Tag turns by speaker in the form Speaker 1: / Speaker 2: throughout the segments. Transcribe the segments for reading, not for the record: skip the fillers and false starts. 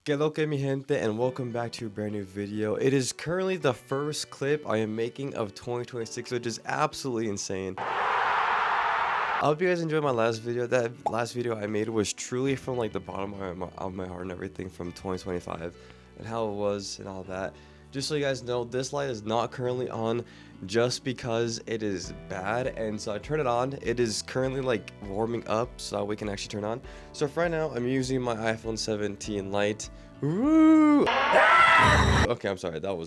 Speaker 1: Que lo que mi gente, and welcome back to a brand new video. It is currently the first clip I am making of 2026, which is absolutely insane. I hope you guys enjoyed my last video. That last video I made was truly from like the bottom of my heart and everything from 2025 and how it was and all that. Just so you guys know, this light is not currently on just because it is bad, and so I turn it on. It is currently like warming up so that we can actually turn on. So for right now, I'm using my iPhone 17 Lite. Woo! Okay, I'm sorry. I'm gonna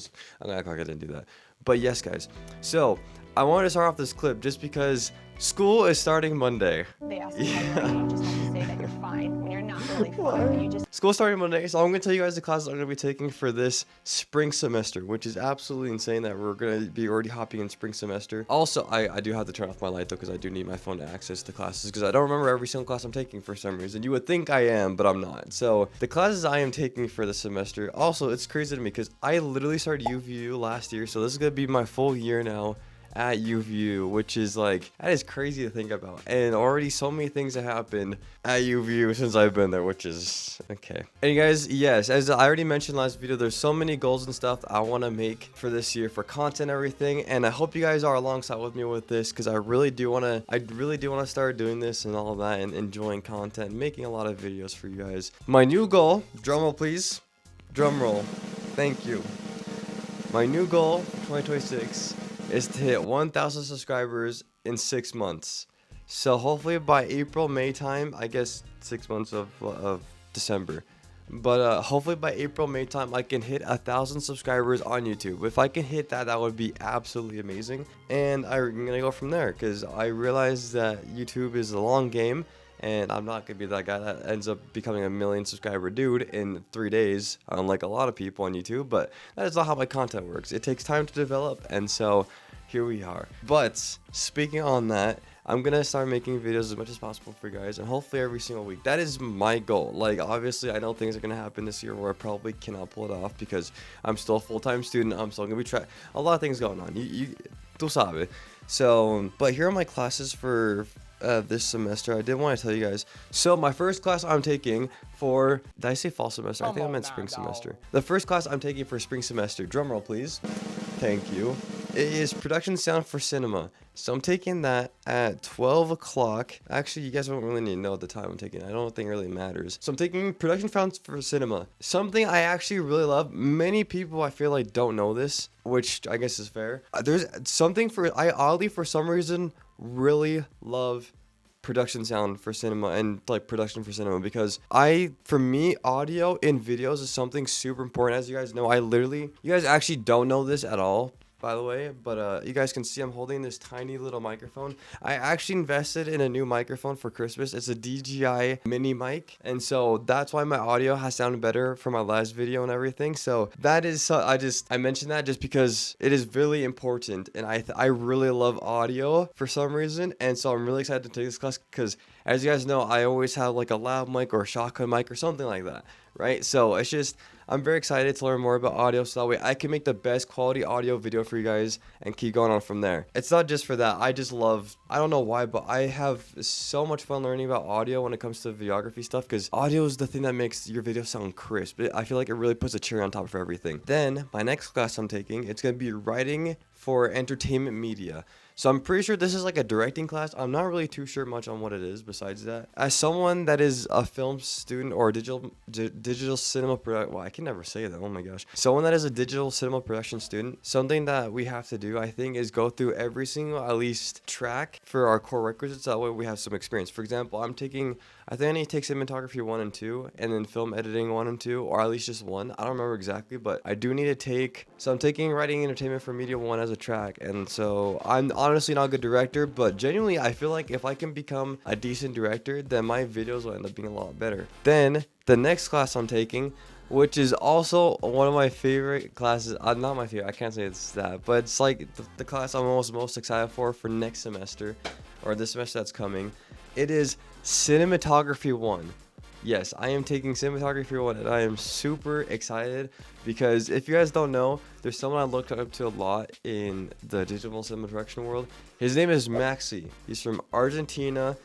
Speaker 1: act like I didn't do that. But yes, guys. So I wanted to start off this clip just because school is starting Monday.
Speaker 2: They ask you how you're doing, you just have to say that you're fine when you're not really fine. You just
Speaker 1: School starting Monday, so I'm going to tell you guys the classes I'm going to be taking for this spring semester, which is absolutely insane that we're going to be already hopping in spring semester. Also, I do have to turn off my light though, because I do need my phone to access the classes, because I don't remember every single class I'm taking for some reason. You would think I am, but I'm not. So the classes I am taking for the semester, also it's crazy to me because I literally started UVU last year, so this is going to be my full year now at UVU, which is like, that is crazy to think about, and already so many things have happened at UVU since I've been there, which is okay. And you guys, yes, as I already mentioned last video, there's so many goals and stuff I want to make for this year for content and everything, and I hope you guys are alongside with me with this, because I really do want to start doing this and all of that, and enjoying content, making a lot of videos for you guys. My new goal, drum roll please, drum roll, thank you. My new goal for 2026 is to hit 1,000 subscribers in 6 months. So hopefully by April, May time, I guess 6 months of December. But hopefully by April, May time, I can hit 1,000 subscribers on YouTube. If I can hit that, that would be absolutely amazing. And I'm gonna go from there, because I realize that YouTube is a long game. And I'm not going to be that guy that ends up becoming a 1 million subscriber dude in 3 days, unlike a lot of people on YouTube. But that is not how my content works. It takes time to develop, and so here we are. But speaking on that, I'm going to start making videos as much as possible for you guys, and hopefully every single week. That is my goal. Like, obviously, I know things are going to happen this year where I probably cannot pull it off because I'm still a full-time student. I'm still going to be a lot of things going on. Tu sabe. So, but here are my classes for this semester. I did want to tell you guys. So my first class I'm taking for, did I say fall semester? I think I meant spring semester. The first class I'm taking for spring semester, drum roll please, thank you, it is production sound for cinema. So I'm taking that at 12 o'clock. Actually, you guys don't really need to know at the time I'm taking it. I don't think it really matters. So I'm taking production sound for cinema. Something I actually really love. Many people I feel like don't know this, which I guess is fair. There's something I oddly for some reason really love production sound for cinema and like production for cinema, because for me, audio in videos is something super important. As you guys know, you guys actually don't know this at all, by the way, but you guys can see I'm holding this tiny little microphone. I actually invested in a new microphone for Christmas. It's a DJI mini mic, and so that's why my audio has sounded better for my last video and everything. So that is, I mentioned that just because it is really important, and I really love audio for some reason, and so I'm really excited to take this class because, as you guys know, I always have like a lav mic or a shotgun mic or something like that, right? So it's just, I'm very excited to learn more about audio so that way I can make the best quality audio video for you guys and keep going on from there. It's not just for that. I just love, I don't know why, but I have so much fun learning about audio when it comes to videography stuff, because audio is the thing that makes your video sound crisp. I feel like it really puts a cherry on top of everything. Then my next class I'm taking, it's going to be writing for entertainment media. So I'm pretty sure this is like a directing class. I'm not really too sure much on what it is besides that. As someone that is a film student or digital cinema production, well, I can never say that, oh my gosh. Someone that is a digital cinema production student, something that we have to do, I think, is go through every single, at least, track for our core requisites. That way we have some experience. For example, I think I need to take cinematography 1 and 2, and then film editing 1 and 2, or at least just 1. I don't remember exactly, but I do need to take, so I'm taking writing entertainment for media 1 as a track, and so I'm honestly not a good director, but genuinely I feel like if I can become a decent director, then my videos will end up being a lot better. Then the next class I'm taking, which is also one of my favorite classes, not my favorite, I can't say it's that, but it's like the class I'm most excited for next semester, or this semester that's coming. It is cinematography 1. Yes, I am taking cinematography 1, and I am super excited because if you guys don't know, there's someone I looked up to a lot in the digital cinema direction world. His name is Maxi. He's from Argentina.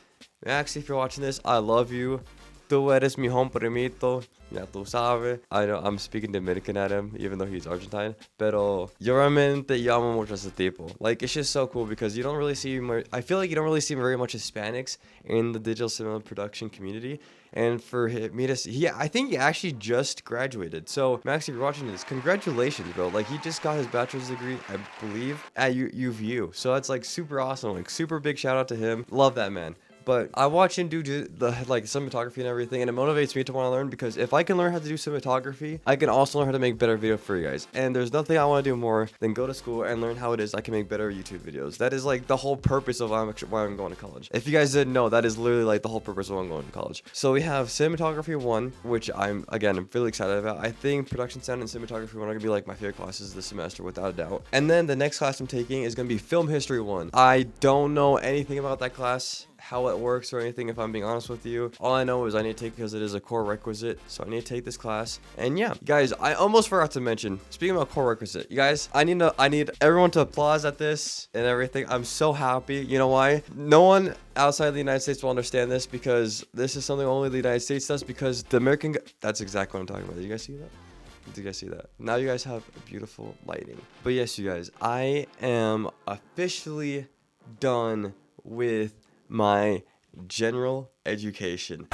Speaker 1: Maxi, if you're watching this, I love you. tú eres mi home primito, ya tú sabes. I know I'm speaking Dominican at him, even though he's Argentine. Pero yo realmente llamo mucho a ese tipo. Like, it's just so cool because you don't really see I feel like you don't really see very much Hispanics in the digital cinema production community. And for me to see, I think he actually just graduated. So, Max, if you're watching this, congratulations, bro. Like, he just got his bachelor's degree, I believe, at UVU. So, that's like super awesome. Like, super big shout out to him. Love that man. But I watch him do the like cinematography and everything, and it motivates me to want to learn because if I can learn how to do cinematography, I can also learn how to make better videos for you guys. And there's nothing I want to do more than go to school and learn how it is I can make better YouTube videos. That is like the whole purpose of why I'm going to college. If you guys didn't know, that is literally like the whole purpose of why I'm going to college. So we have cinematography 1, which I'm really excited about. I think production sound and cinematography 1 are gonna be like my favorite classes this semester without a doubt. And then the next class I'm taking is gonna be film history 1. I don't know anything about that class, how it works or anything, if I'm being honest with you. All I know is I need to take it because it is a core requisite, so I need to take this class. And yeah, guys, I almost forgot to mention, speaking about core requisite, you guys, I need everyone to applaud at this and everything. I'm so happy. You know why? No one outside the United States will understand this because this is something only the United States does, because the American that's exactly what I'm talking about. Did you guys see that? Did you guys see that? Now you guys have beautiful lighting. But yes, you guys, I am officially done with my general education.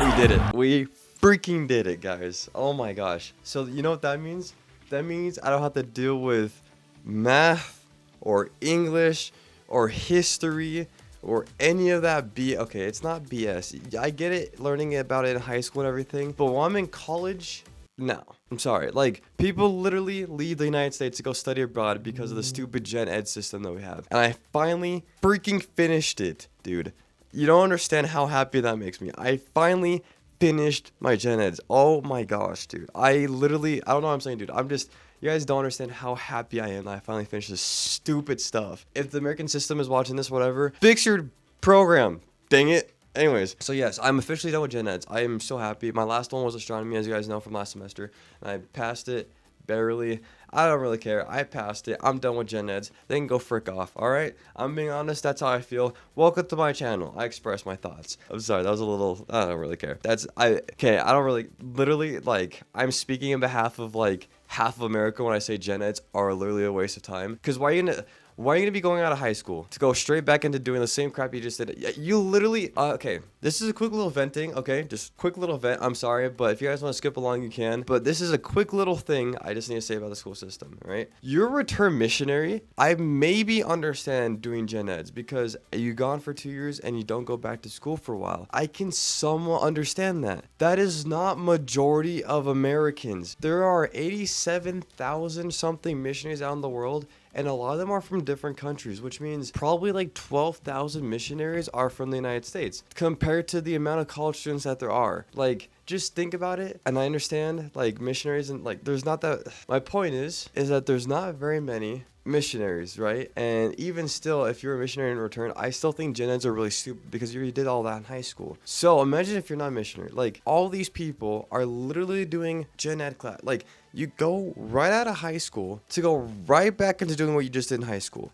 Speaker 1: We did it. We freaking did it, guys. Oh my gosh. So you know what that means? That means I don't have to deal with math or English or history or any of that okay, it's not BS. I get it learning about it in high school and everything, but when I'm in college, no, I'm sorry. Like, people literally leave the United States to go study abroad because of the stupid gen ed system that we have. And I finally freaking finished it, dude. You don't understand how happy that makes me. I finally finished my gen eds. Oh my gosh, dude. I don't know what I'm saying, dude. You guys don't understand how happy I am that I finally finished this stupid stuff. If the American system is watching this, whatever, fix your program. Dang it. Anyways, so yes, I'm officially done with gen eds. I am so happy. My last one was astronomy, as you guys know from last semester, and I passed it barely. I don't really care. I passed it. I'm done with gen eds. They can go frick off. All right. I'm being honest. That's how I feel. Welcome to my channel. I express my thoughts. I'm sorry. That was a little. I don't really care. Okay. I don't really. Literally, like, I'm speaking in behalf of like half of America when I say gen eds are literally a waste of time. Because why are you gonna be going out of high school to go straight back into doing the same crap you just did? You literally, okay, this is a quick little venting, okay? Just quick little vent. I'm sorry, but if you guys want to skip along, you can. But this is a quick little thing I just need to say about the school system, right? You're a return missionary. I maybe understand doing gen eds because you gone for 2 years and you don't go back to school for a while. I can somewhat understand that. That is not majority of Americans. There are 87,000 something missionaries out in the world, and a lot of them are from different countries, which means probably like 12,000 missionaries are from the United States compared to the amount of college students that there are. Like, just think about it. And I understand like missionaries and like there's not that. My point is that there's not very many missionaries, right? And even still, if you're a missionary in return, I still think gen eds are really stupid because you already did all that in high school. So imagine if you're not a missionary. Like, all these people are literally doing gen ed class. Like, you go right out of high school to go right back into doing what you just did in high school.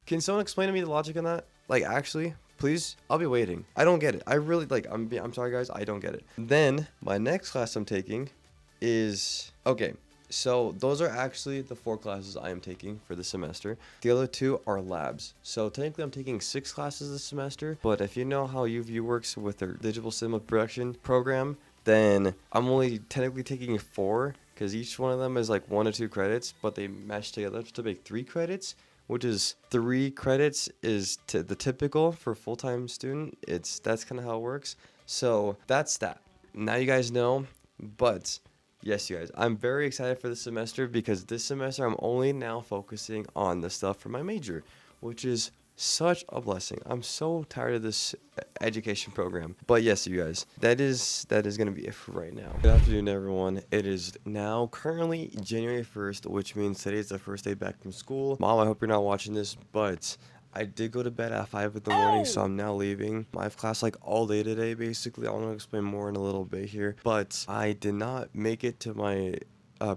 Speaker 1: Can someone explain to me the logic in that? Like, actually, please? I'll be waiting. I don't get it. I really, like, I'm sorry, guys. I don't get it. Then, my next class I'm taking is, okay, so those are actually the 4 classes I am taking for the semester. The other 2 are labs. So technically I'm taking 6 classes this semester, but if you know how UVU works with their digital cinema production program, then I'm only technically taking 4 because each one of them is like 1 or 2 credits, but they mesh together to make 3 credits, which is 3 credits is the typical for a full-time student. That's kind of how it works. So that's that. Now you guys know, but yes, you guys, I'm very excited for this semester because this semester I'm only now focusing on the stuff for my major, which is such a blessing. I'm so tired of this education program. But yes, you guys, that is going to be it for right now. Good afternoon, everyone. It is now currently January 1st, which means today is the first day back from school. Mom, I hope you're not watching this, but I did go to bed at 5 in the morning, so I'm now leaving. I have class like all day today, basically. I want to explain more in a little bit here. But I did not make it to my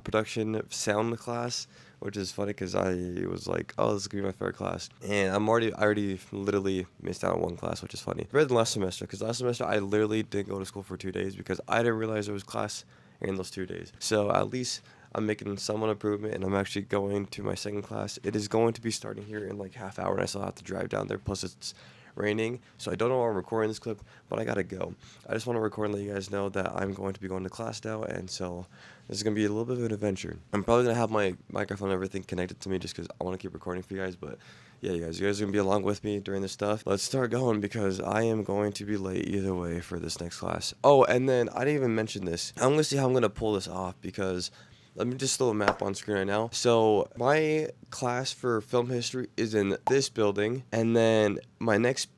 Speaker 1: production sound class, which is funny because I was like, oh, this is gonna be my favorite class, and I already literally missed out on one class, which is funny. Better than last semester, because last semester I literally didn't go to school for 2 days because I didn't realize there was class in those 2 days. So at least I'm making somewhat improvement, and I'm actually going to my second class. It is going to be starting here in like half hour, and I still have to drive down there. Plus it's raining, so I don't know why I'm recording this clip, but I gotta go. I just want to record and let you guys know that I'm going to be going to class now, and so this is gonna be a little bit of an adventure. I'm probably gonna have my microphone and everything connected to me just because I want to keep recording for you guys. But yeah, you guys are gonna be along with me during this stuff. Let's start going because I am going to be late either way for this next class. Oh, and then I didn't even mention this. I'm gonna see how I'm gonna pull this off because let me just throw a map on screen right now. So my class for film history is in this building, and then my next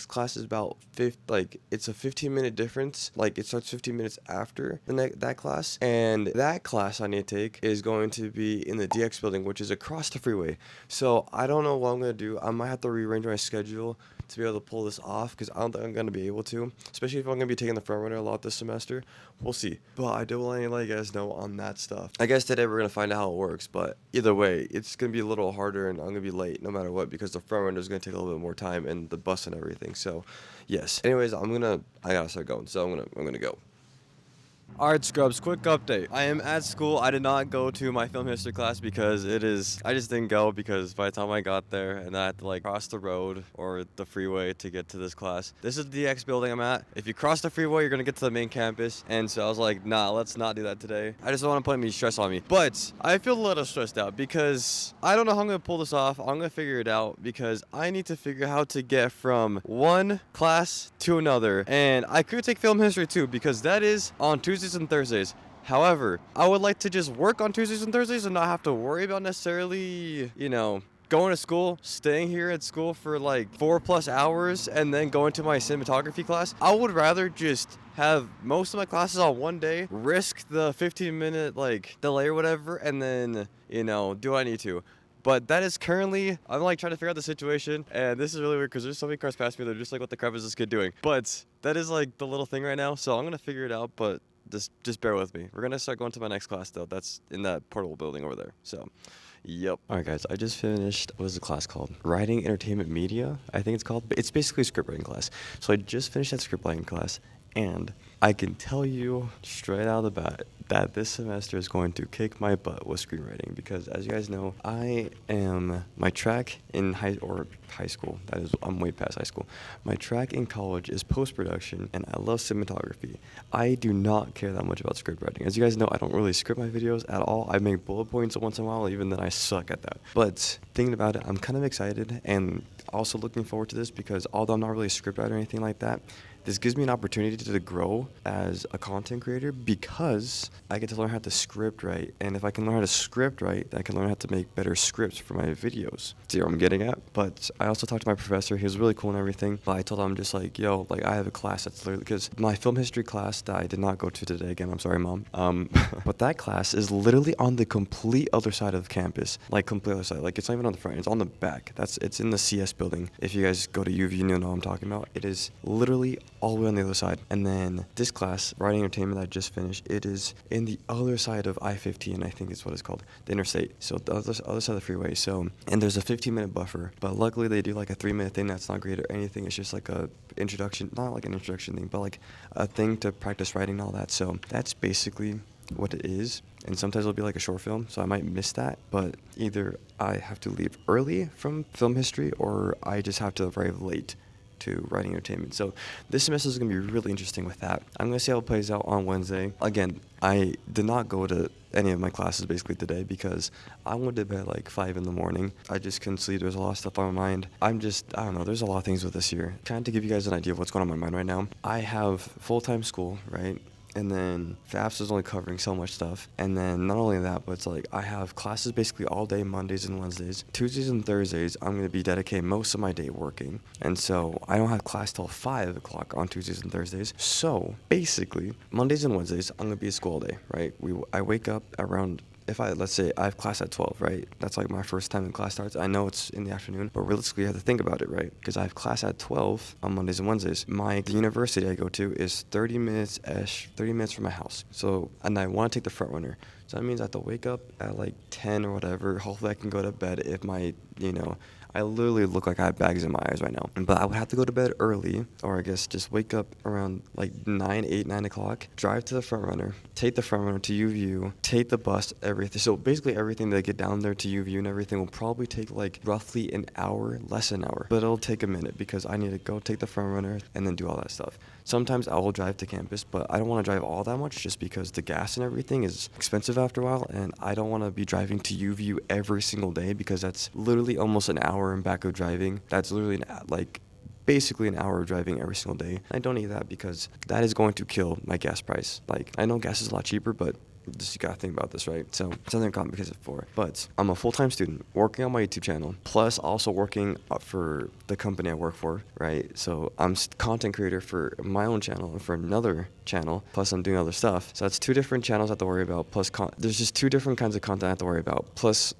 Speaker 1: class is about it's a 15-minute difference. Like it starts 15 minutes after that class, and that class I need to take is going to be in the DX building, which is across the freeway. So I don't know what I'm gonna do. I might have to rearrange my schedule to be able to pull this off because I don't think I'm going to be able to, especially if I'm going to be taking the front runner a lot this semester. We'll see. But I do want to let you guys know on that stuff. I guess today we're going to find out how it works, but either way, it's going to be a little harder and I'm going to be late no matter what because the front runner is going to take a little bit more time and the bus and everything. So, yes. Anyways, I got to start going. So, I'm going to go. Alright, Scrubs, quick update. I am at school. I did not go to my film history class because I just didn't go because by the time I got there and I had to like cross the road or the freeway to get to this class. This is the DX building I'm at. If you cross the freeway, you're gonna get to the main campus. And so I was like, nah, let's not do that today. I just don't want to put any stress on me. But I feel a little stressed out because I don't know how I'm gonna pull this off. I'm gonna figure it out because I need to figure out how to get from one class to another. And I could take film history too because that is on Tuesdays and Thursdays. However, I would like to just work on Tuesdays and Thursdays and not have to worry about necessarily, going to school, staying here at school for like 4+ hours and then going to my cinematography class. I would rather just have most of my classes on one day, risk the 15-minute like delay or whatever, and then, do what I need to. But that is currently, I'm like trying to figure out the situation, and this is really weird because there's so many cars past me. They're just like, what the crap is this kid doing? But that is like the little thing right now, so I'm gonna figure it out. But just bear with me. We're gonna start going to my next class though. That's in that portable building over there. So, yep. All right, guys. I just finished. What is the class called? Writing Entertainment Media, I think it's called. But it's basically a script writing class. So I just finished that script writing class, and I can tell you straight out of the bat that this semester is going to kick my butt with screenwriting because, as you guys know, my track in high school. That is, I'm way past high school. My track in college is post-production, and I love cinematography. I do not care that much about script writing. As you guys know, I don't really script my videos at all. I make bullet points once in a while, even then I suck at that. But thinking about it, I'm kind of excited and also looking forward to this because although I'm not really a script writer or anything like that, this gives me an opportunity to grow as a content creator because I get to learn how to script write. And if I can learn how to script write, I can learn how to make better scripts for my videos. See what I'm getting at? But I also talked to my professor. He was really cool and everything. But I told him, just like, yo, like I have a class that's literally, because my film history class that I did not go to today, again, I'm sorry, Mom. But that class is literally on the complete other side of campus. Like, complete other side. Like, it's not even on the front. It's on the back. It's in the CS building. If you guys go to UV, you know what I'm talking about. It is literally all the way on the other side. And then this class, Writing Entertainment, that I just finished, it is in the other side of I-15, I think is what it's called, the interstate. So the other side of the freeway. So, and there's a 15-minute buffer, but luckily they do like a 3-minute thing that's not great or anything. It's just like a introduction, not like an introduction thing, but like a thing to practice writing and all that. So that's basically what it is. And sometimes it'll be like a short film, so I might miss that. But either I have to leave early from film history or I just have to arrive late to Writing Entertainment. So this semester is going to be really interesting with that. I'm going to see how it plays out on Wednesday. Again, I did not go to any of my classes basically today because I went to bed like 5 in the morning. I just couldn't sleep. There's a lot of stuff on my mind. I don't know, there's a lot of things with this year. Kind of to give you guys an idea of what's going on in my mind right now. I have full-time school, right? And then FAFSA is only covering so much stuff. And then not only that, but it's like I have classes basically all day, Mondays and Wednesdays. Tuesdays and Thursdays, I'm going to be dedicating most of my day working. And so I don't have class till 5 o'clock on Tuesdays and Thursdays. So basically, Mondays and Wednesdays, I'm going to be at school all day, right? I wake up around if let's say I have class at 12, right? That's like my first time in class starts. I know it's in the afternoon, but realistically, you have to think about it, right? Because I have class at 12 on Mondays and Wednesdays. The university I go to is 30 minutes from my house. So, and I want to take the front runner. So that means I have to wake up at like 10 or whatever. Hopefully I can go to bed if I literally look like I have bags in my eyes right now. But I would have to go to bed early, or I guess just wake up around like 9 o'clock, drive to the front runner, take the front runner to UVU, take the bus, everything. So basically everything that get down there to UVU and everything will probably take like roughly an hour, less than an hour. But it'll take a minute because I need to go take the front runner and then do all that stuff. Sometimes I will drive to campus, but I don't want to drive all that much just because the gas and everything is expensive after a while, and I don't want to be driving to UVU every single day because that's literally almost an hour and back of driving. That's literally basically an hour of driving every single day. I don't need that because that is going to kill my gas price. Like, I know gas is a lot cheaper, but just you gotta think about this, right? So it's nothing complicated for. But I'm a full-time student working on my YouTube channel, plus also working for the company I work for, right? So I'm content creator for my own channel and for another channel, plus I'm doing other stuff. So that's 2 different channels I have to worry about, plus there's just 2 different kinds of content I have to worry about, plus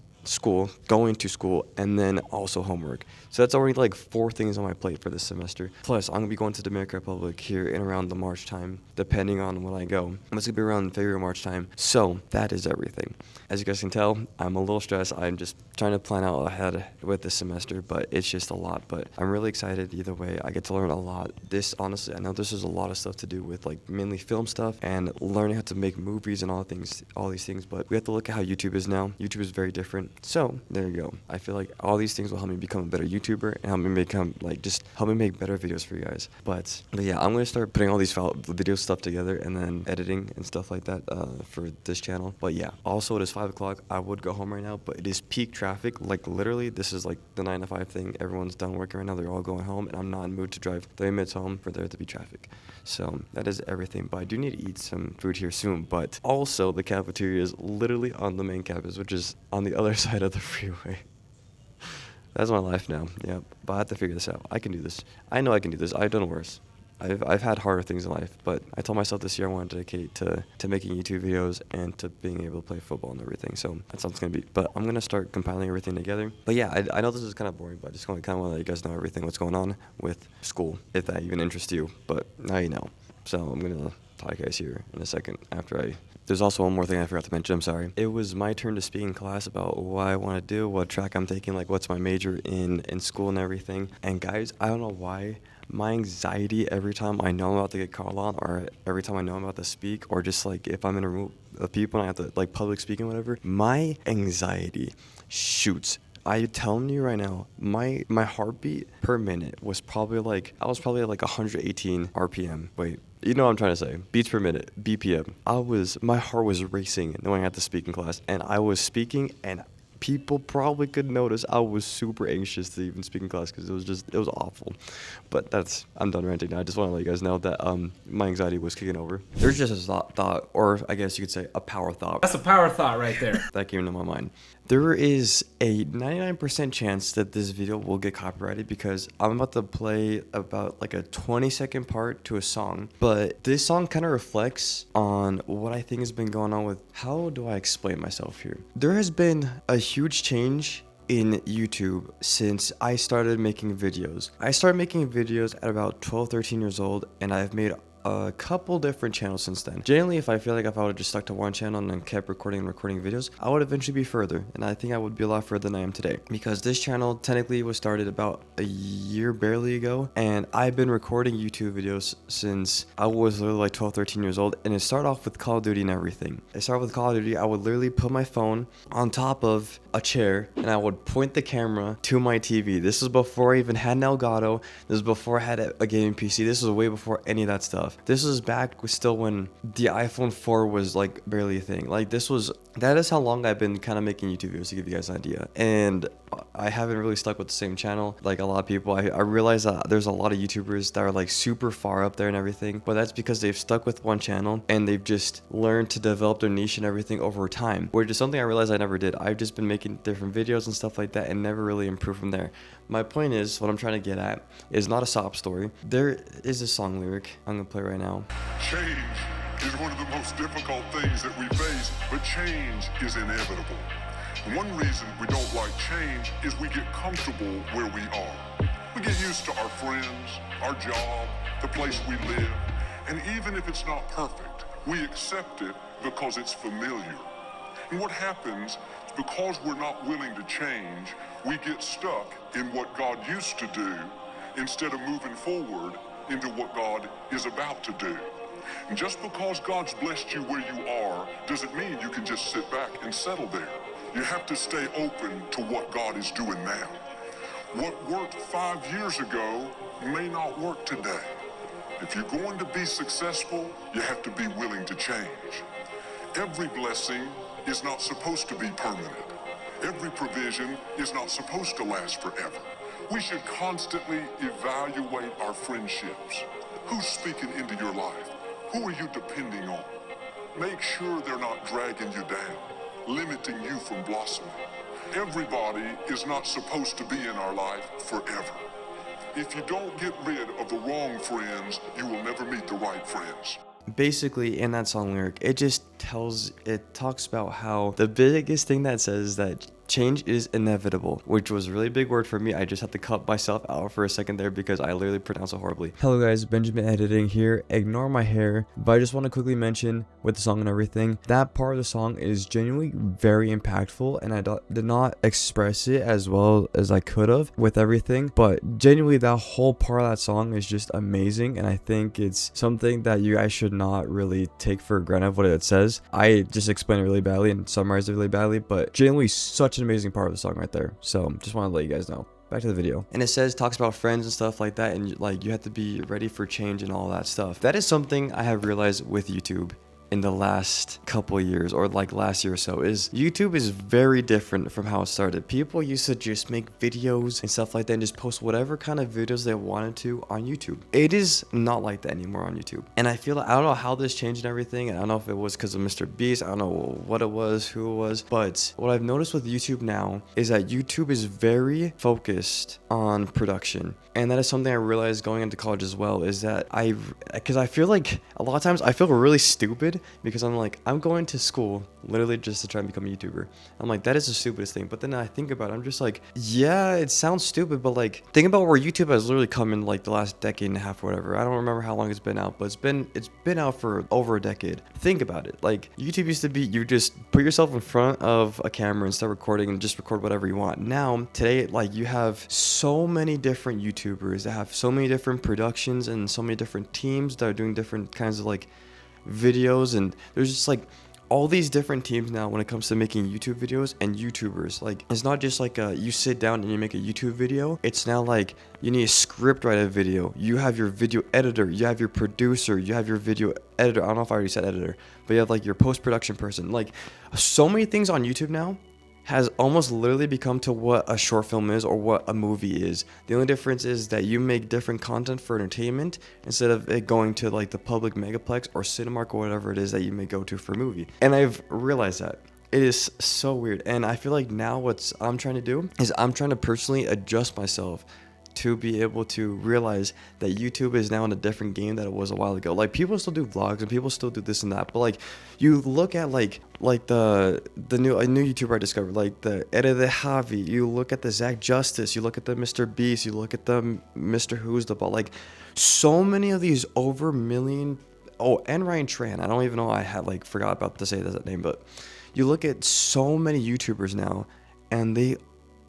Speaker 1: going to school, and then also homework. So that's already like 4 things on my plate for this semester. Plus, I'm gonna be going to Dominican Republic here in around the March time, depending on when I go. It's gonna be around February, March time. So that is everything. As you guys can tell, I'm a little stressed. I'm just trying to plan out ahead with this semester, but it's just a lot. But I'm really excited either way. I get to learn a lot. This, honestly, I know this is a lot of stuff to do with like mainly film stuff and learning how to make movies and all these things. But we have to look at how YouTube is now. YouTube is very different. So there you go. I feel like all these things will help me become a better YouTuber and help me make better videos for you guys. But yeah, I'm gonna start putting all these video stuff together and then editing and stuff like that for this channel. But yeah, also it is 5 o'clock. I would go home right now, but it is peak traffic. Like literally, this is like the 9 to 5 thing. Everyone's done working right now. They're all going home, and I'm not in the mood to drive 30 minutes home for there to be traffic. So that is everything. But I do need to eat some food here soon. But also, the cafeteria is literally on the main campus, which is on the other side of the freeway. That's my life now. Yeah, but I have to figure this out. I can do this. I know I can do this. I've done worse. I've had harder things in life, but I told myself this year I want to dedicate to making YouTube videos and to being able to play football and everything. So that's how it's going to be. But I'm going to start compiling everything together. But yeah, I know this is kind of boring, but I just kind of want to let you guys know everything what's going on with school, if that even interests you. But now you know. So I'm going to talk to you guys here in a second after There's also one more thing I forgot to mention. I'm sorry. It was my turn to speak in class about what I want to do, what track I'm taking, like what's my major in school and everything. And guys, I don't know why, my anxiety every time I know I'm about to get called on, or every time I know I'm about to speak, or just like if I'm in a room of people and I have to like public speaking, whatever, my anxiety shoots. I'm telling you right now, my heartbeat per minute was probably at like 118 RPM. Wait, you know what I'm trying to say? Beats per minute, BPM. My heart was racing knowing I had to speak in class, and I was speaking, and people probably could notice I was super anxious to even speak in class because it was awful. But I'm done ranting now. I just want to let you guys know that my anxiety was kicking over. There's just a thought, or I guess you could say a power thought.
Speaker 3: That's a power thought right there.
Speaker 1: That came into my mind. There is a 99% chance that this video will get copyrighted because I'm about to play about like a 20-second part to a song. But this song kind of reflects on what I think has been going on with, how do I explain myself here? There has been a huge change in YouTube since I started making videos. I started making videos at about 12, 13 years old, and I've made a couple different channels since then. Generally, if I would have just stuck to one channel and then kept recording videos, I would eventually be further, and I think I would be a lot further than I am today, because this channel technically was started about a year barely ago, and I've been recording YouTube videos since I was literally like 12, 13 years old, and it started off with Call of Duty and everything. It started with Call of Duty. I would literally put my phone on top of a chair, and I would point the camera to my TV. This was before I even had an Elgato. This was before I had a gaming PC. This was way before any of that stuff. This was back still when the iPhone 4 was like barely a thing. Like that is how long I've been kind of making YouTube videos, to give you guys an idea. And I haven't really stuck with the same channel like a lot of people. I realize that there's a lot of YouTubers that are like super far up there and everything, but that's because they've stuck with one channel and they've just learned to develop their niche and everything over time, which is something I realized I never did. I've just been making different videos and stuff like that and never really improved from there. My point is, what I'm trying to get at is not a sob story. There is a song lyric I'm gonna play right now.
Speaker 4: Shave
Speaker 3: is one of the most difficult things that we face, but change is inevitable. And one reason we don't like change is we get comfortable where we are. We get used to our friends, our job, the place we live, and even if it's not perfect, we accept it because it's familiar. And what happens is because we're not willing to change, we get stuck in what God used to do instead of moving forward into what God is about to do. And just because God's blessed you where you are doesn't mean you can just sit back and settle there. You have to stay open to what God is doing now. What worked 5 years ago may not work today. If you're going to be successful, you have to be willing to change. Every blessing is not supposed to be permanent. Every provision is not supposed to last forever. We should constantly evaluate our friendships. Who's speaking into your life? Who are you depending on? Make sure they're not dragging you down, limiting you from blossoming. Everybody is not supposed to be in our life forever. If you don't get rid of the wrong friends, you will never meet the right friends.
Speaker 1: Basically, in that song lyric, it talks about how the biggest thing that says that change is inevitable, which was a really big word for me. I just had to cut myself out for a second there because I literally pronounced it horribly. Hello guys, Benjamin editing here. Ignore my hair, but I just want to quickly mention with the song and everything, that part of the song is genuinely very impactful, and I did not express it as well as I could have with everything, but genuinely that whole part of that song is just amazing, and I think it's something that you guys should not really take for granted what it says. I just explained it really badly and summarized it really badly, but genuinely such an amazing part of the song right there. So just want to let you guys know. Back to the video. And it talks about friends and stuff like that, and like you have to be ready for change and all that stuff. That is something I have realized with YouTube in the last couple years, or like last year or so, is YouTube is very different from how it started. People used to just make videos and stuff like that and just post whatever kind of videos they wanted to on YouTube. It is not like that anymore on YouTube. And I feel like, I don't know how this changed and everything, and I don't know if it was because of Mr. Beast, I don't know what it was, who it was, but what I've noticed with YouTube now is that YouTube is very focused on production. And that is something I realized going into college as well, is that because I feel like a lot of times I feel really stupid because I'm like, I'm going to school literally just to try and become a YouTuber. I'm like, that is the stupidest thing. But then I think about it, I'm just like, yeah, it sounds stupid, but like, think about where YouTube has literally come in like the last decade and a half or whatever. I don't remember how long it's been out, but it's been out for over a decade. Think about it. Like, YouTube used to be, you just put yourself in front of a camera and start recording and just record whatever you want. Now, today, like, you have so many different YouTubers that have so many different productions and so many different teams that are doing different kinds of like videos, and there's just like all these different teams now when it comes to making YouTube videos and YouTubers. Like, it's not just like you sit down and you make a YouTube video. It's now like you need a script write a video, you have your video editor, you have your producer, you have your video editor. I don't know if I already said editor, but you have like your post-production person. Like, so many things on YouTube now has almost literally become to what a short film is or what a movie is. The only difference is that you make different content for entertainment instead of it going to like the public megaplex or Cinemark or whatever it is that you may go to for a movie. And I've realized that. It is so weird. And I feel like now what I'm trying to do is I'm trying to personally adjust myself to be able to realize that YouTube is now in a different game that it was a while ago. Like, people still do vlogs and people still do this and that, but like, you look at like the new YouTuber I discovered, like the Edda the Javi, you look at the Zach Justice, you look at the Mr. Beast, you look at the Mr. Who's the Ball, like so many of these over million. Oh, and Ryan Tran. I don't even know, I had like forgot about to say that name, but you look at so many YouTubers now and they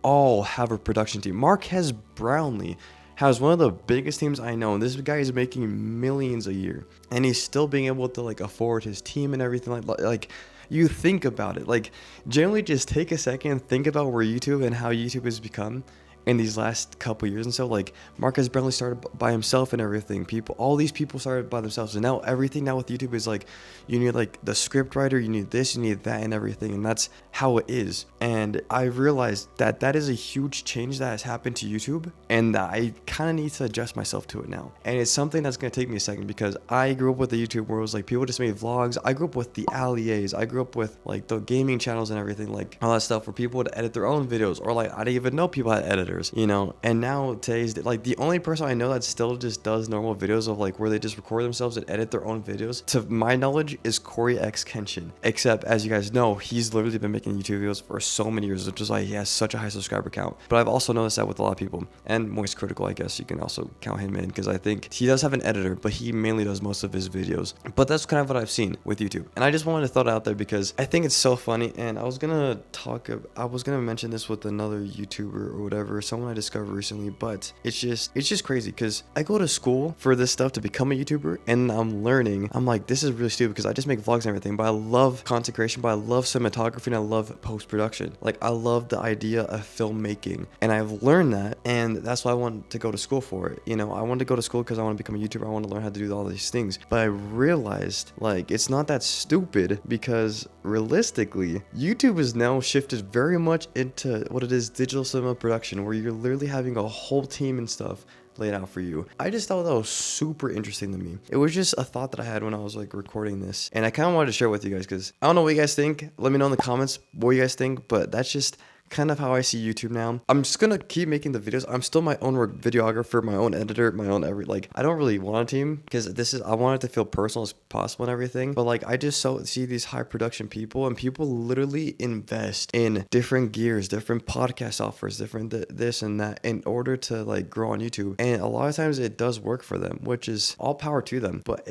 Speaker 1: all have a production team. Marquez Brownlee has one of the biggest teams I know, and this guy is making millions a year, and he's still being able to like afford his team and everything. Like you think about it, like generally just take a second and think about where YouTube and how YouTube has become in these last couple years. And so like Marquez Brownlee started by himself and everything. All these people started by themselves, and now everything now with YouTube is like you need like the script writer, you need this, you need that, and everything, and that's how it is. And I realized that that is a huge change that has happened to YouTube, and that I kind of need to adjust myself to it now. And it's something that's going to take me a second, because I grew up with the YouTube where it was like people just made vlogs. I grew up with the Allies, I grew up with like the gaming channels and everything, like all that stuff where people would edit their own videos, or like I didn't even know people had editors. years, you know. And now today's like the only person I know that still just does normal videos of like where they just record themselves and edit their own videos, to my knowledge, is Corey X Kenshin. Except, as you guys know, he's literally been making YouTube videos for so many years, which is why he has such a high subscriber count. But I've also noticed that with a lot of people, and Moist Critical, I guess you can also count him in, because I think he does have an editor, but he mainly does most of his videos. But that's kind of what I've seen with YouTube, and I just wanted to throw it out there because I think it's so funny. And I was gonna mention this with another YouTuber or whatever, someone I discovered recently, but it's just crazy because I go to school for this stuff to become a YouTuber, and I'm learning. I'm like, this is really stupid because I just make vlogs and everything, but I love content creation, but I love cinematography, and I love post-production. Like, I love the idea of filmmaking, and I've learned that, and that's why I want to go to school for it. You know, I wanted to go to school because I want to become a YouTuber. I want to learn how to do all these things, but I realized like it's not that stupid, because realistically, YouTube is now shifted very much into what it is, digital cinema production, where you're literally having a whole team and stuff laid out for you. I just thought that was super interesting to me. It was just a thought that I had when I was like recording this, and I kind of wanted to share with you guys because I don't know what you guys think. Let me know in the comments what you guys think, but that's just kind of how I see YouTube now. I'm just gonna keep making the videos. I'm still my own videographer, my own editor, my own like I don't really want a team because I want it to feel personal as possible and everything. But like I just see these high production people, and people literally invest in different gears, different podcast softwares, different this and that in order to like grow on YouTube. And a lot of times it does work for them, which is all power to them. But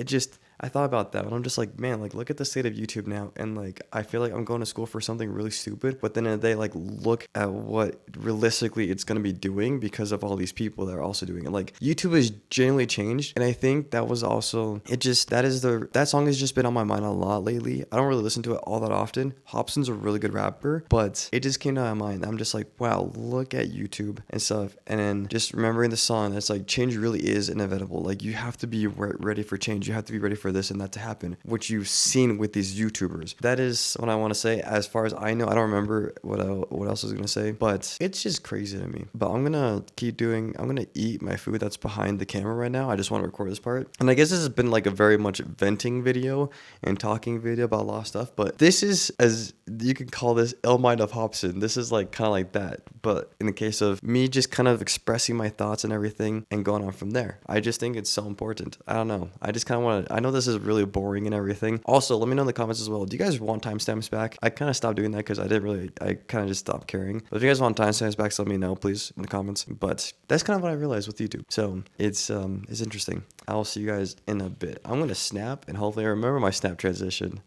Speaker 1: I thought about that, and I'm just like, man, like look at the state of YouTube now, and like I feel like I'm going to school for something really stupid, but then they like look at what realistically it's gonna be doing because of all these people that are also doing it. Like YouTube has genuinely changed, and I think that was also that song has just been on my mind a lot lately. I don't really listen to it all that often. Hobson's a really good rapper, but it just came to my mind. I'm just like, wow, look at YouTube and stuff, and then just remembering the song. It's like change really is inevitable. Like you have to be ready for change. You have to be ready for this and that to happen, which you've seen with these YouTubers. That is what I want to say. As far as I know, I don't remember what else I was gonna say, but it's just crazy to me. But I'm gonna eat my food that's behind the camera right now. I just want to record this part, and I guess this has been like a very much venting video and talking video about a lot of stuff, but this is, as you can call this, ill mind of Hobson. This is like kind of like that, but in the case of me just kind of expressing my thoughts and everything and going on from there. I just think it's so important. I don't know, I just kind of want to, I know this is really boring and everything. Also, let me know in the comments as well, do you guys want timestamps back? I kind of stopped doing that because I kind of just stopped caring. But if you guys want timestamps back, let me know please in the comments. But that's kind of what I realized with YouTube, so it's interesting. I'll see you guys in a bit. I'm gonna snap, and hopefully I remember my snap transition.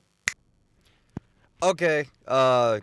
Speaker 1: Okay,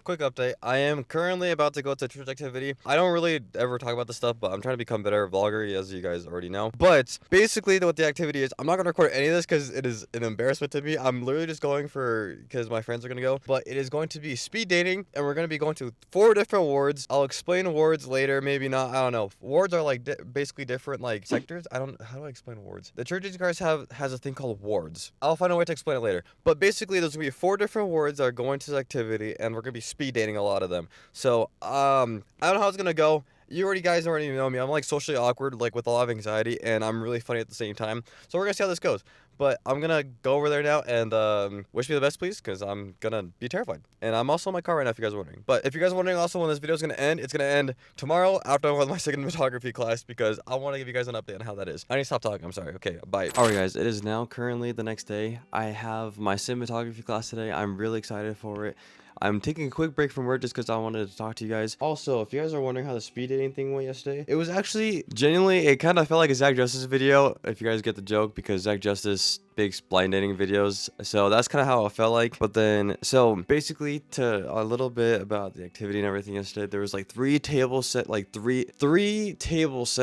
Speaker 1: quick update. I am currently about to go to church activity. I don't really ever talk about this stuff, but I'm trying to become better vlogger, as you guys already know. But basically what the activity is, I'm not going to record any of this because it is an embarrassment to me. I'm literally just going because my friends are going to go. But it is going to be speed dating, and we're going to be going to 4 different wards. I'll explain wards later, maybe not, I don't know. Wards are like basically different like sectors. How do I explain wards? The church guys has a thing called wards. I'll find a way to explain it later. But basically there's going to be 4 different wards that are going to activity, and we're gonna be speed dating a lot of them. So I don't know how it's gonna go. You guys already know me. I'm like socially awkward, like with a lot of anxiety, and I'm really funny at the same time. So we're gonna see how this goes. But I'm gonna go over there now, and wish me the best, please, because I'm gonna be terrified. And I'm also in my car right now, if you guys are wondering. But if you guys are wondering also when this video is gonna end, it's gonna end tomorrow after I'm with my cinematography class, because I want to give you guys an update on how that is. I need to stop talking. I'm sorry. Okay, bye. All right, guys. It is now currently the next day. I have my cinematography class today. I'm really excited for it. I'm taking a quick break from work just because I wanted to talk to you guys. Also, if you guys are wondering how the speed dating thing went yesterday, it was actually genuinely, it kind of felt like a Zach Justice video, if you guys get the joke, because Zach Justice makes blind dating videos. So that's kind of how it felt like. But then, so basically, to a little bit about the activity and everything yesterday, there was like three tables set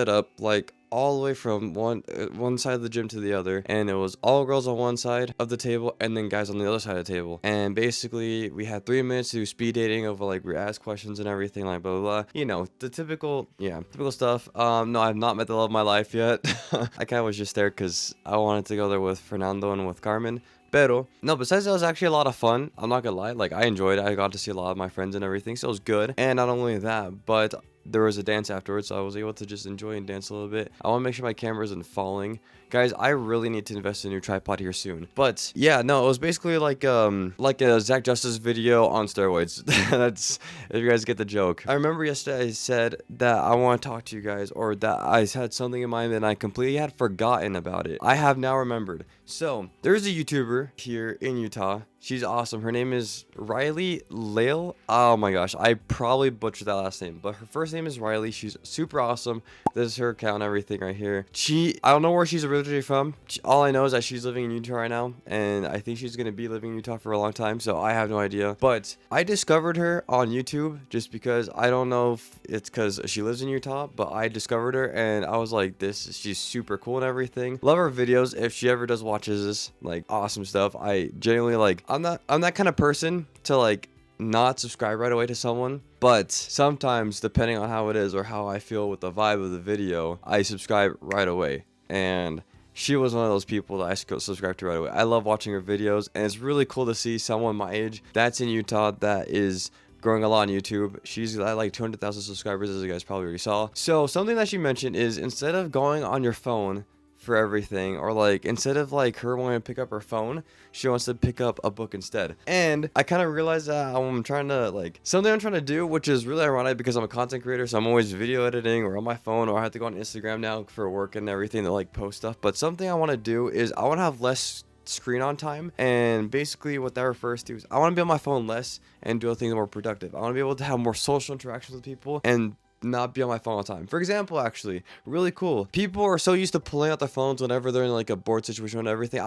Speaker 1: up, like all the way from one side of the gym to the other, and it was all girls on one side of the table and then guys on the other side of the table. And basically we had 3 minutes to do speed dating over, like, we asked questions and everything, like blah blah blah, you know, the typical stuff. No, I've not met the love of my life yet. I kind of was just there because I wanted to go there with Fernando and with Carmen. Pero, no, besides that, it was actually a lot of fun. I'm not gonna lie, like, I enjoyed it. I got to see a lot of my friends and everything, so it was good. And not only that, but there was a dance afterwards, so I was able to just enjoy and dance a little bit. I want to make sure my camera isn't falling. Guys, I really need to invest in a new tripod here soon. But yeah, no, it was basically like a Zach Justice video on steroids. That's, if you guys get the joke. I remember yesterday I said that I want to talk to you guys, or that I had something in mind and I completely had forgotten about it. I have now remembered. So there's a YouTuber here in Utah. She's awesome. Her name is Riley Lale. Oh my gosh, I probably butchered that last name, but her first name is Riley. She's super awesome. This is her account and everything right here. I don't know where she's originally from. All I know is that she's living in Utah right now, and I think she's gonna be living in Utah for a long time, so I have no idea. But I discovered her on YouTube just because, I don't know if it's because she lives in Utah, but I discovered her and I was like, she's super cool and everything. Love her videos. If she ever does watches this, like, awesome stuff. I genuinely, like, I'm that kind of person to, like, not subscribe right away to someone, but sometimes, depending on how it is or how I feel with the vibe of the video, I subscribe right away. And she was one of those people that I subscribed to right away. I love watching her videos, and it's really cool to see someone my age that's in Utah that is growing a lot on YouTube. She's at like 200,000 subscribers, as you guys probably already saw. So something that she mentioned is, instead of going on your phone for everything, or like, instead of like her wanting to pick up her phone, she wants to pick up a book instead. And I kind of realized that I'm trying to, like, something I'm trying to do, which is really ironic because I'm a content creator, so I'm always video editing or on my phone, or I have to go on Instagram now for work and everything to like post stuff. But something I want to do is I want to have less screen on time, and basically what that refers to is I want to be on my phone less and do things more productive. I want to be able to have more social interactions with people and not be on my phone all the time. For example, actually, really cool, people are so used to pulling out their phones whenever they're in like a board situation and everything.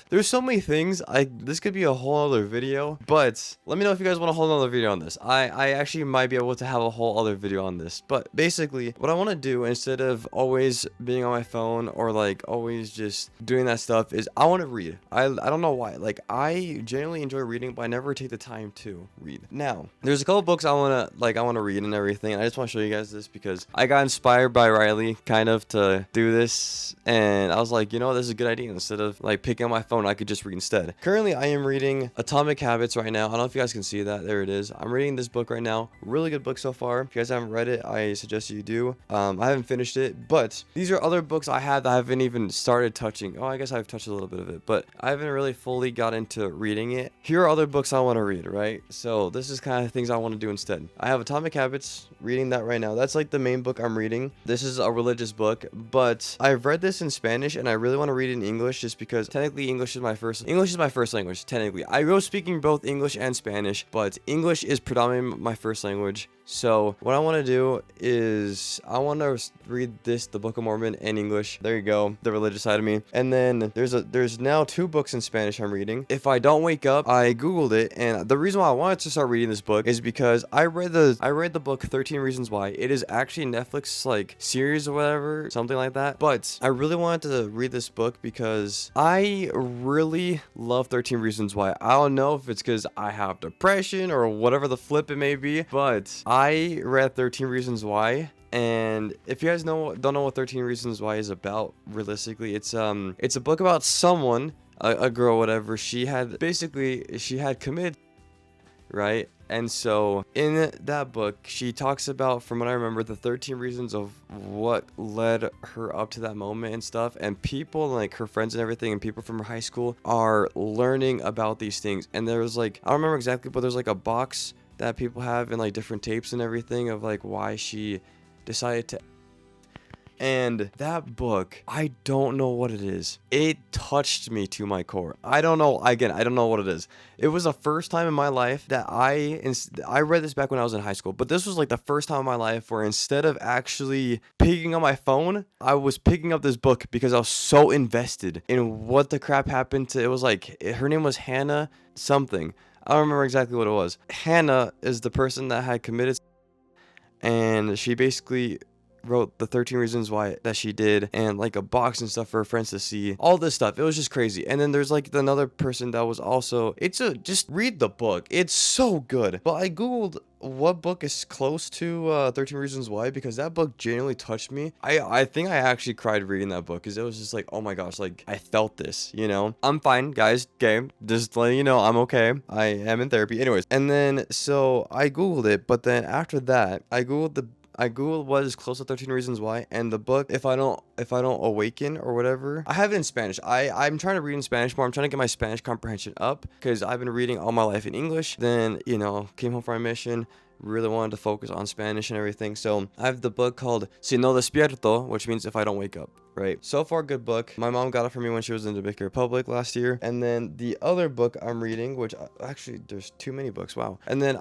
Speaker 1: There's so many things. This could be a whole other video, but let me know if you guys want a whole other video on this. I actually might be able to have a whole other video on this. But basically, what I want to do, instead of always being on my phone or like always just doing that stuff, is I want to read. I don't know why. Like, I genuinely enjoy reading, but I never take the time to read. Now, there's a couple books I want to read and everything. I just want to show you guys this because I got inspired by Riley kind of to do this, and I was like, you know, this is a good idea. Instead of like picking up my phone, I could just read instead. Currently, I am reading Atomic Habits right now. I don't know if you guys can see that. There it is. I'm reading this book right now. Really good book so far. If you guys haven't read it, I suggest you do. I haven't finished it, but these are other books I have that I haven't even started touching. Oh, I guess I've touched a little bit of it, but I haven't really fully got into reading it. Here are other books I want to read, right? So this is kind of things I want to do instead. I have Atomic Habits, reading that right now. That's like the main book I'm reading. This is a religious book, but I've read this in Spanish and I really want to read it in English, just because technically English is my first language. Technically, I go speaking both English and Spanish, but English is predominantly my first language. So what I want to do is I want to read the Book of Mormon in English. There you go, the religious side of me. And then there's now 2 books in Spanish I'm reading. If I don't wake up, I googled it, and the reason why I wanted to start reading this book is because I read the book 13 Reasons Why. It is actually Netflix like series or whatever, something like that. But I really wanted to read this book because I really love 13 Reasons Why. I don't know if it's because I have depression or whatever the flip it may be, but I read 13 Reasons Why, and if you guys don't know what 13 Reasons Why is about, realistically, it's a book about someone, a girl, whatever. She had committed, right? And so in that book, she talks about, from what I remember, the 13 reasons of what led her up to that moment and stuff. And people, like her friends and everything, and people from her high school are learning about these things. And there was like, I don't remember exactly, but there's like a box that people have in like different tapes and everything of like why she decided to. And that book, I don't know what it is. It touched me to my core. I don't know. Again, I don't know what it is. It was the first time in my life that I read this back when I was in high school, but this was like the first time in my life where instead of actually picking up my phone, I was picking up this book because I was so invested in what the crap happened to. It was like, her name was Hannah something. I don't remember exactly what it was. Hannah is the person that had committed, and she basically wrote the 13 reasons why that she did, and like a box and stuff for her friends to see, all this stuff. It was just crazy. And then there's like another person that was also, just read the book, it's so good. But I googled what book is close to 13 reasons why, because that book genuinely touched me. I think I actually cried reading that book, because it was just like, oh my gosh, like I felt this, you know. I'm fine, guys. Okay, just letting you know, I'm okay. I am in therapy anyways. And then so I googled it, but then after that I googled I googled what is close to 13 Reasons Why, and the book, if I don't awaken or whatever, I have it in Spanish. I'm trying to read in Spanish more. I'm trying to get my Spanish comprehension up because I've been reading all my life in English. Then, you know, came home from my mission, really wanted to focus on Spanish and everything. So I have the book called Si no despierto, which means if I don't wake up, right? So far, good book. My mom got it for me when she was in the Dominican Republic last year. And then the other book I'm reading, which actually there's too many books, wow. And then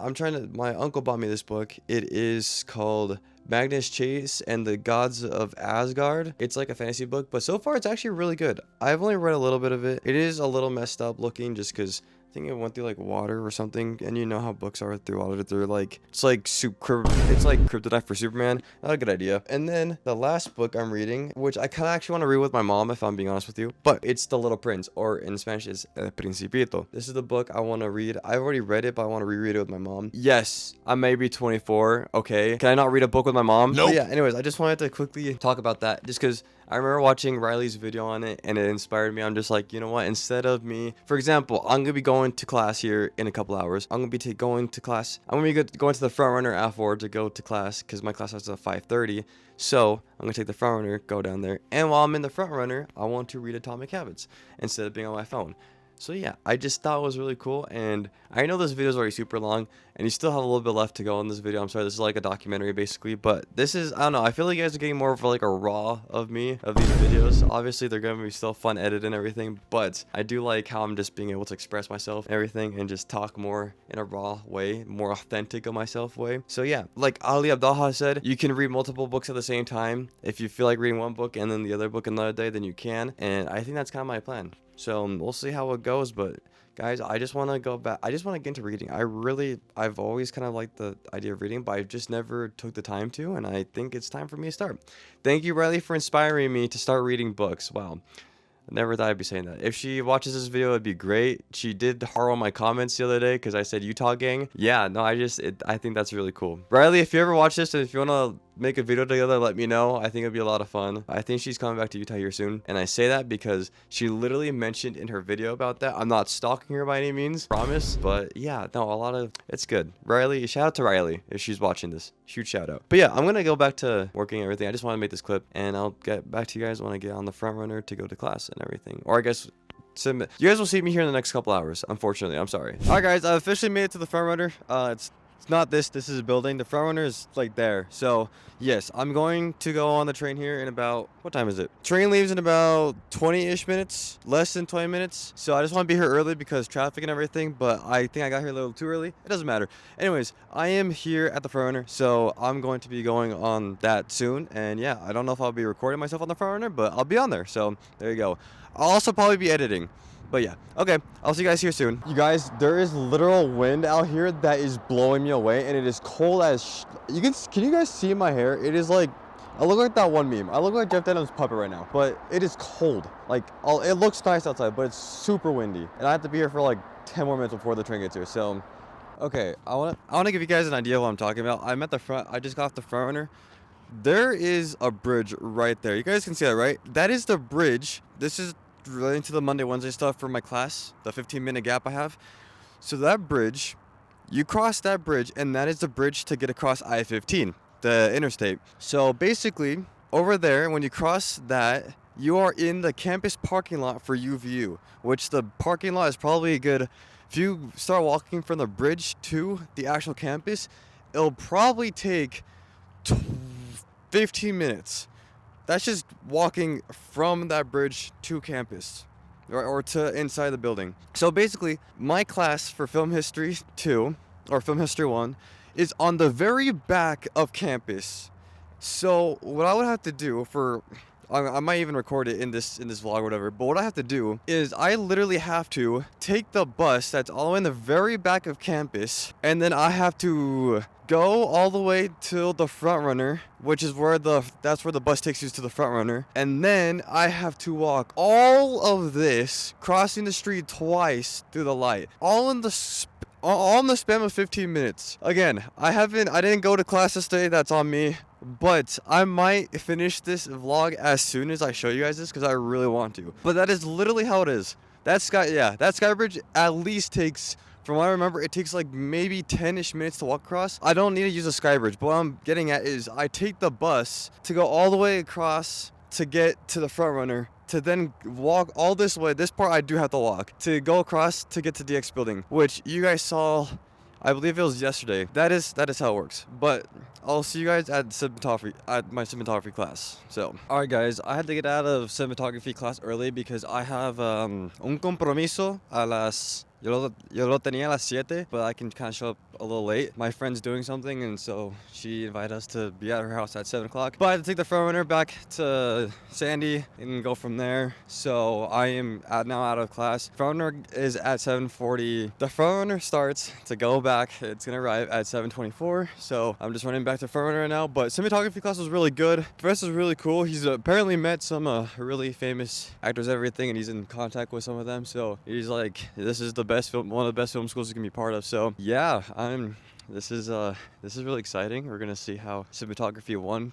Speaker 1: my uncle bought me this book. It is called Magnus Chase and the Gods of Asgard. It's like a fantasy book, but so far it's actually really good. I've only read a little bit of it. It is a little messed up looking just because I think it went through like water or something, and you know how books are through water. They're like, it's like kryptonite for Superman. Not a good idea. And then the last book I'm reading, which I kind of actually want to read with my mom if I'm being honest with you, but it's The Little Prince, or in Spanish is El Principito. This is the book I want to read. I've already read it, but I want to reread it with my mom. Yes, I may be 24. Okay, can I not read a book with my mom?
Speaker 4: Nope.
Speaker 1: But yeah. Anyways, I just wanted to quickly talk about that, just because I remember watching Riley's video on it and it inspired me. I'm just like, you know what? Instead of me, for example, I'm gonna be going to class here in a couple hours. I'm gonna be going to class. I'm gonna be going to the front runner afterward to go to class because my class starts at 5:30. So I'm gonna take the front runner, go down there, and while I'm in the front runner, I want to read Atomic Habits instead of being on my phone. So yeah, I just thought it was really cool, and I know this video is already super long, and you still have a little bit left to go in this video. I'm sorry, this is like a documentary basically, but this is, I don't know, I feel like you guys are getting more of like a raw of me, of these videos. Obviously, they're gonna be still fun edited and everything, but I do like how I'm just being able to express myself and everything, and just talk more in a raw way, more authentic of myself way. So yeah, like Ali Abdallah said, you can read multiple books at the same time. If you feel like reading one book and then the other book another day, then you can, and I think that's kind of my plan. So we'll see how it goes, but guys, I just want to go back. I just want to get into reading. I've always kind of liked the idea of reading, but I just never took the time to, and I think it's time for me to start. Thank you, Riley, for inspiring me to start reading books. Wow. I never thought I'd be saying that. If she watches this video, it'd be great. She did harrow my comments the other day because I said Utah gang. Yeah, no, I think that's really cool. Riley, if you ever watch this and if you want to make a video together, let me know. I think it'd be a lot of fun. I think she's coming back to Utah here soon. And I say that because she literally mentioned in her video about that. I'm not stalking her by any means, promise. But yeah, no, it's good. Riley, shout out to Riley if she's watching this. Huge shout out. But yeah, I'm going to go back to working everything. I just want to make this clip and I'll get back to you guys when I get on the front runner to go to class and everything. Or I guess you guys will see me here in the next couple hours, unfortunately. I'm sorry. All right, guys, I officially made it to the front runner. It's not this is a building. The front runner is like there. So yes, I'm going to go on the train here in about, what time is it? Train leaves in about 20-ish minutes, less than 20 minutes. So I just want to be here early because traffic and everything, but I think I got here a little too early. It doesn't matter. Anyways, I am here at the front runner, so I'm going to be going on that soon. And yeah, I don't know if I'll be recording myself on the front runner, but I'll be on there. So there you go. I'll also probably be editing. But yeah, okay, I'll see you guys here soon. You guys, there is literal wind out here that is blowing me away, and it is cold as can you guys see my hair? It is like, I look like that one meme. I look like Jeff Denham's puppet right now, but it is cold. Like, it looks nice outside, but it's super windy, and I have to be here for like 10 more minutes before the train gets here. So, okay, I wanna give you guys an idea of what I'm talking about. I'm at the front. I just got off the front runner. There is a bridge right there. You guys can see that, right? That is the bridge. This is relating to the Monday, Wednesday stuff for my class, the 15-minute gap I have. So that bridge, you cross that bridge, and that is the bridge to get across I-15, the interstate. So basically, over there, when you cross that, you are in the campus parking lot for UVU, which the parking lot is probably a good, if you start walking from the bridge to the actual campus, it'll probably take 15 minutes. That's just walking from that bridge to campus or to inside the building. So basically, my class for Film History 2 or Film History 1 is on the very back of campus. So what I would have to do I might even record it in this vlog or whatever, but what I have to do is I literally have to take the bus that's all the way in the very back of campus, and then I have to go all the way to the front runner, which is that's where the bus takes you to the front runner, and then I have to walk all of this, crossing the street twice through the light, all in the span of 15 minutes. Again, I didn't go to class this day, that's on me, but I might finish this vlog as soon as I show you guys this because I really want to. But that is literally how it is. That sky bridge at least takes From what I remember, it takes like maybe 10-ish minutes to walk across. I don't need to use a sky bridge, but what I'm getting at is I take the bus to go all the way across to get to the front runner, to then walk all this way. This part I do have to walk to go across to get to DX building, which you guys saw, I believe it was yesterday. That is how it works. But I'll see you guys at my cinematography class. So, all right, guys, I had to get out of cinematography class early because I have un compromiso a las. Yo lo tenía a las 7, but I can kind of show up a little late. My friend's doing something, and so she invited us to be at her house at 7 o'clock. But I had to take the front runner back to Sandy and go from there. So I am now out of class. Front runner is at 7:40. The front runner starts to go back. It's gonna arrive at 7:24. So I'm just running back to front runner now. But cinematography class was really good. Professor was really cool. He's apparently met some really famous actors, everything, and he's in contact with some of them. So he's like, this is one of the best film schools you can be part of. So yeah, this is really exciting. We're gonna see how cinematography 1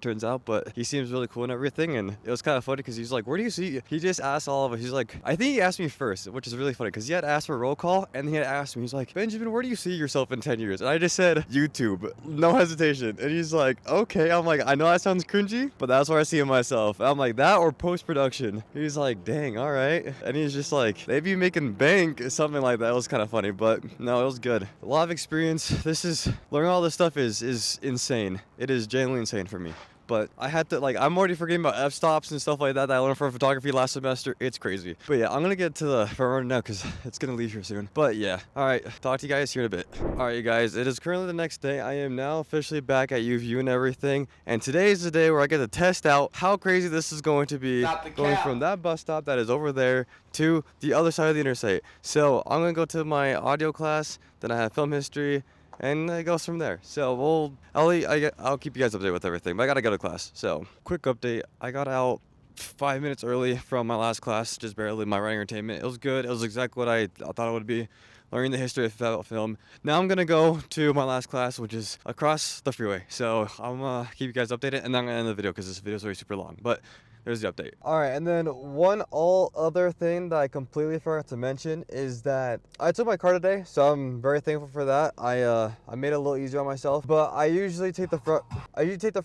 Speaker 1: turns out, but he seems really cool and everything. And it was kind of funny because he's like, where do you see? He just asked all of us. He's like, I think he asked me first, which is really funny because he had asked for a roll call, and he had asked me. He's like, Benjamin, where do you see yourself in 10 years? And I just said YouTube, no hesitation. And he's like, okay. I'm like, I know that sounds cringy, but that's where I see myself. I'm like, that or post production. He's like, dang, all right. And he's just like, maybe making bank, something like that. It was kind of funny, but no, it was good. A lot of experience. Learning all this stuff is insane. It is genuinely insane for me. But I had to, I'm already forgetting about f-stops and stuff like that I learned for photography last semester. It's crazy. But yeah, I'm gonna get to the front runner now because it's gonna leave here soon. But yeah, all right, talk to you guys here in a bit. All right, you guys, it is currently the next day. I am now officially back at UVU and everything. And today is the day where I get to test out how crazy this is going to be, going from that bus stop that is over there to the other side of the interstate. So I'm gonna go to my audio class, then I have film history, and it goes from there. So I'll keep you guys updated with everything, but I gotta go to class. So quick update, I got out 5 minutes early from my last class, just barely, my writing entertainment. It was good. It was exactly what I thought it would be, learning the history of film. Now I'm gonna go to my last class, which is across the freeway. So I'm gonna keep you guys updated, and then I'm gonna end the video because this video is already super long, but there's the update. All right, and then one other thing that I completely forgot to mention is that I took my car today, so I'm very thankful for that. I made it a little easier on myself, but I usually take the front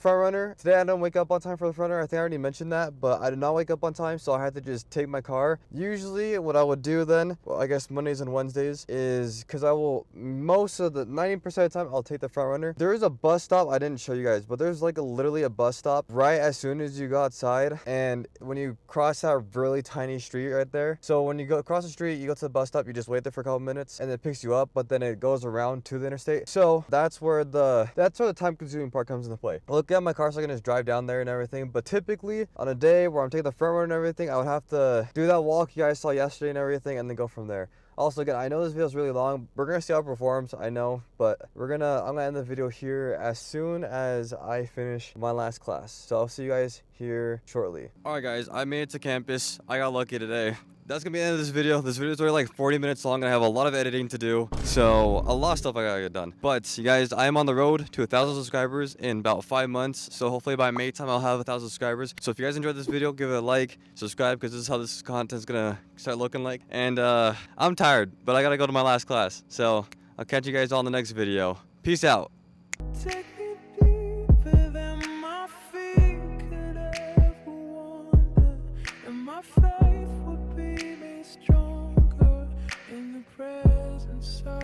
Speaker 1: runner. Today I didn't wake up on time for the front runner. I think I already mentioned that, but I did not wake up on time, so I had to just take my car. Usually what I would do then, well, I guess Mondays and Wednesdays, is because I will, most of the 90% of the time, I'll take the front runner. There is a bus stop, I didn't show you guys, but there's literally a bus stop right as soon as you go outside. And when you cross that really tiny street right there, so when you go across the street, you go to the bus stop, you just wait there for a couple minutes, and it picks you up, but then it goes around to the interstate. So that's where the time-consuming part comes into play. I look at my car so I can just drive down there and everything, but typically on a day where I'm taking the front runner and everything, I would have to do that walk you guys saw yesterday and everything, and then go from there. Also, again, I know this video is really long. We're gonna see how it performs, I know, but I'm gonna end the video here as soon as I finish my last class. So I'll see you guys here shortly. All right, guys, I made it to campus. I got lucky today. That's gonna be the end of this video. This video is already 40 minutes long, and I have a lot of editing to do, so a lot of stuff I gotta get done. But you guys, I am on the road to 1,000 subscribers in about 5 months, so hopefully by May time I'll have 1,000 subscribers. So if you guys enjoyed this video, give it a like, subscribe, because this is how this content is gonna start looking like. And I'm tired, but I gotta go to my last class, so I'll catch you guys all in the next video. Peace out.
Speaker 4: Take me deeper than my feet could ever wander, and my faith would be made stronger in the presence of